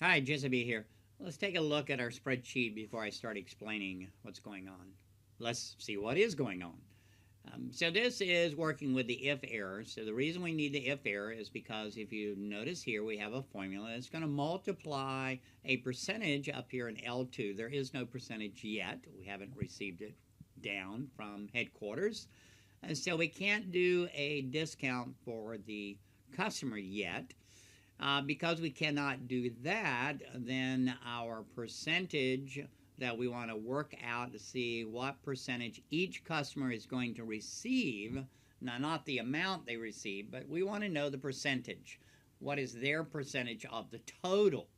Hi, Jessica here. Let's take a look at our spreadsheet before I start explaining what's going on. Let's see what is going on. So this is working with the if error. So the reason we need the if error is because if you notice here, we have a formula. It's going to multiply a percentage up here in L2. There is no percentage yet. We haven't received it down from headquarters. And so we can't do a discount for the customer yet. Because we cannot do that, then our percentage that we want to work out to see what percentage each customer is going to receive, now not the amount they receive, but we want to know the percentage. What is their percentage of the total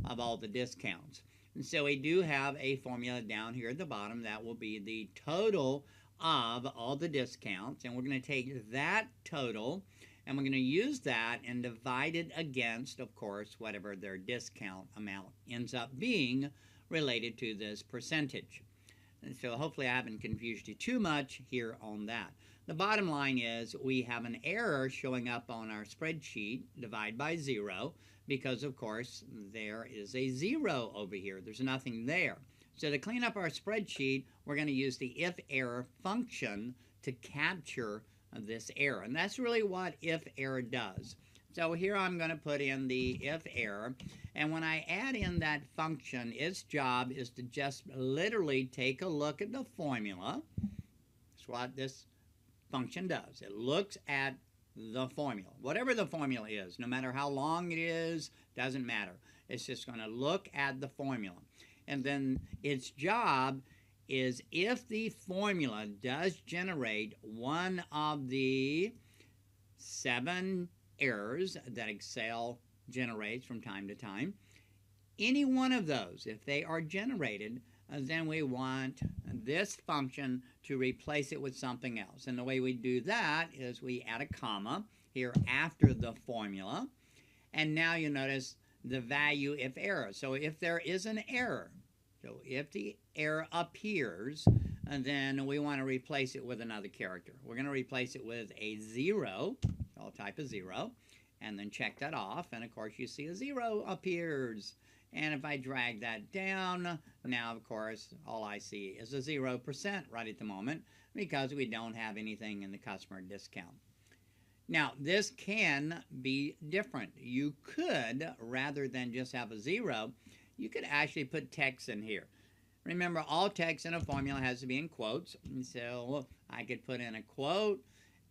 of all the discounts? And so we do have a formula down here at the bottom that will be the total of all the discounts, and we're going to take that total and we're going to use that and divide it against, of course, whatever their discount amount ends up being related to this percentage. And so hopefully I haven't confused you too much here on that. The bottom line is we have an error showing up on our spreadsheet, divide by 0, because, of course, there is a 0 over here. There's nothing there. So to clean up our spreadsheet, we're going to use the if error function to capture this error. And that's really what if error does. So here I'm going to put in the if error. And when I add in that function, its job is to just literally take a look at the formula. That's what this function does. It looks at the formula. Whatever the formula is, no matter how long it is, doesn't matter. It's just going to look at the formula. And then its job is if the formula does generate one of the 7 errors that Excel generates from time to time, any one of those, if they are generated, then we want this function to replace it with something else. And the way we do that is we add a comma here after the formula. And now you notice the value if error. So if there is an error, so if the error appears, and then we want to replace it with another character. We're going to replace it with a 0. I'll type a 0, and then check that off. And, of course, you see a 0 appears. And if I drag that down, now, of course, all I see is a 0% right at the moment because we don't have anything in the customer discount. Now, this can be different. You could, rather than just have a 0, you could actually put text in here. Remember, all text in a formula has to be in quotes. And so I could put in a quote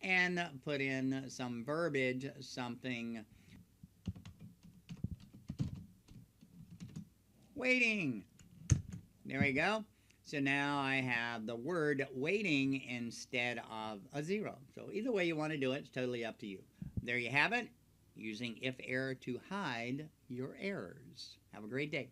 and put in some verbiage, something waiting. There we go. So now I have the word waiting instead of a 0. So either way you want to do it, it's totally up to you. There you have it, using if error to hide your errors. Have a great day.